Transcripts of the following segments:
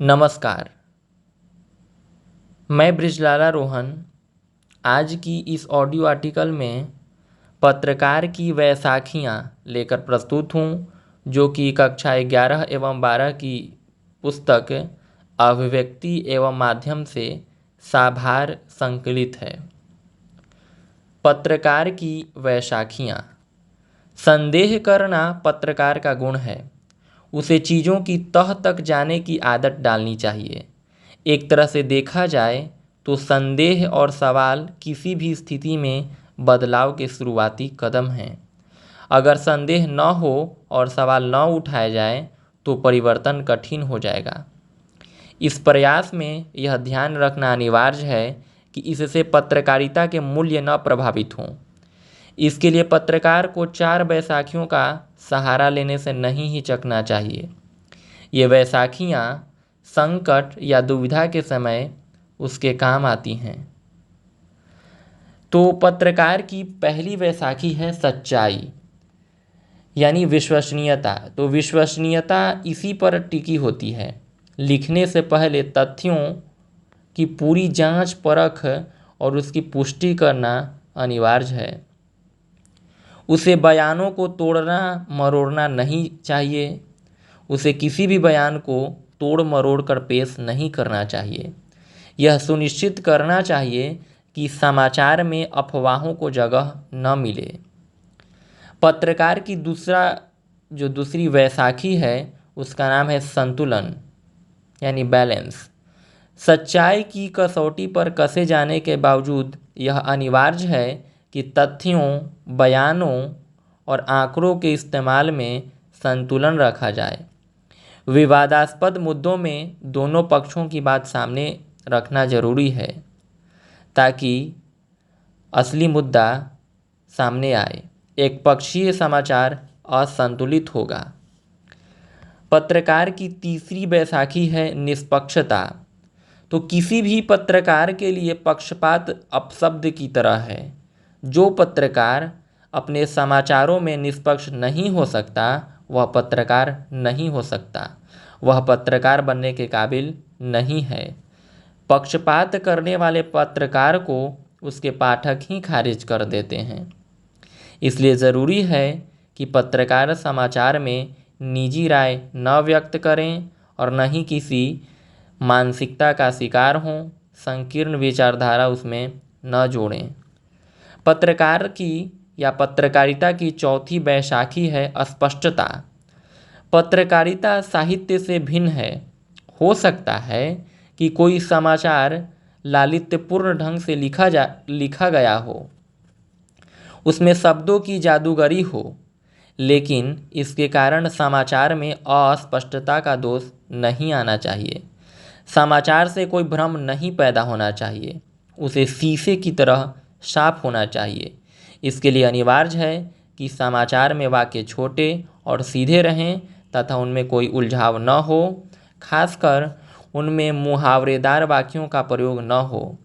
नमस्कार। मैं ब्रिजलाला रोहन आज की इस ऑडियो आर्टिकल में पत्रकार की वैसाखियाँ लेकर प्रस्तुत हूँ, जो कि कक्षा 11 एवं 12 की पुस्तक अभिव्यक्ति एवं माध्यम से साभार संकलित है। पत्रकार की वैसाखियाँ। संदेह करना पत्रकार का गुण है। उसे चीज़ों की तह तक जाने की आदत डालनी चाहिए। एक तरह से देखा जाए तो संदेह और सवाल किसी भी स्थिति में बदलाव के शुरुआती कदम हैं। अगर संदेह न हो और सवाल न उठाया जाए तो परिवर्तन कठिन हो जाएगा। इस प्रयास में यह ध्यान रखना अनिवार्य है कि इससे पत्रकारिता के मूल्य न प्रभावित हों। इसके लिए पत्रकार को 4 बैसाखियों का सहारा लेने से नहीं हिचकना चाहिए। ये बैसाखियाँ संकट या दुविधा के समय उसके काम आती हैं। तो पत्रकार की पहली बैसाखी है सच्चाई, यानी विश्वसनीयता। तो विश्वसनीयता इसी पर टिकी होती है। लिखने से पहले तथ्यों की पूरी जांच परख और उसकी पुष्टि करना अनिवार्य है। उसे बयानों को तोड़ना मरोड़ना नहीं चाहिए। उसे किसी भी बयान को तोड़ मरोड़ कर पेश नहीं करना चाहिए। यह सुनिश्चित करना चाहिए कि समाचार में अफवाहों को जगह न मिले। पत्रकार की दूसरी वैसाखी है, उसका नाम है संतुलन, यानी बैलेंस। सच्चाई की कसौटी पर कसे जाने के बावजूद यह अनिवार्य है कि तथ्यों, बयानों और आंकड़ों के इस्तेमाल में संतुलन रखा जाए। विवादास्पद मुद्दों में दोनों पक्षों की बात सामने रखना जरूरी है ताकि असली मुद्दा सामने आए। एक पक्षीय समाचार असंतुलित होगा। पत्रकार की तीसरी बैसाखी है निष्पक्षता। तो किसी भी पत्रकार के लिए पक्षपात अपशब्द की तरह है। जो पत्रकार अपने समाचारों में निष्पक्ष नहीं हो सकता वह पत्रकार नहीं हो सकता। वह पत्रकार बनने के काबिल नहीं है। पक्षपात करने वाले पत्रकार को उसके पाठक ही खारिज कर देते हैं। इसलिए ज़रूरी है कि पत्रकार समाचार में निजी राय न व्यक्त करें और न ही किसी मानसिकता का शिकार हों, संकीर्ण विचारधारा उसमें न जोड़ें। पत्रकार की या पत्रकारिता की चौथी बैसाखी है स्पष्टता। पत्रकारिता साहित्य से भिन्न है। हो सकता है कि कोई समाचार लालित्यपूर्ण ढंग से लिखा गया हो, उसमें शब्दों की जादूगरी हो, लेकिन इसके कारण समाचार में अस्पष्टता का दोष नहीं आना चाहिए। समाचार से कोई भ्रम नहीं पैदा होना चाहिए। उसे शीशे की तरह साफ होना चाहिए। इसके लिए अनिवार्य है कि समाचार में वाक्य छोटे और सीधे रहें तथा उनमें कोई उलझाव न हो। खासकर उनमें मुहावरेदार वाक्यों का प्रयोग न हो।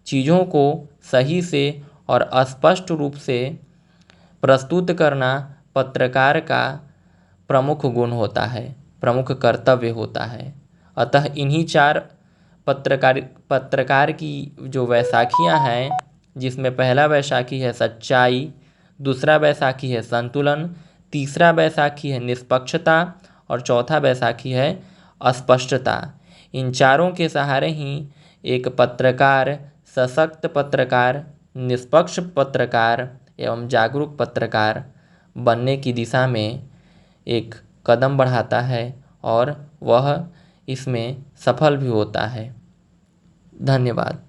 चीज़ों को सही से और स्पष्ट रूप से प्रस्तुत करना पत्रकार का प्रमुख गुण होता है, प्रमुख कर्तव्य होता है। अतः इन्हीं 4 पत्रकार की जो वैसाखियाँ हैं, जिसमें पहला वैसाखी है सच्चाई, दूसरा वैसाखी है संतुलन, तीसरा वैसाखी है निष्पक्षता और चौथा वैसाखी है अस्पष्टता। इन चारों के सहारे ही एक पत्रकार सशक्त पत्रकार, निष्पक्ष पत्रकार एवं जागरूक पत्रकार बनने की दिशा में एक कदम बढ़ाता है और वह इसमें सफल भी होता है। धन्यवाद।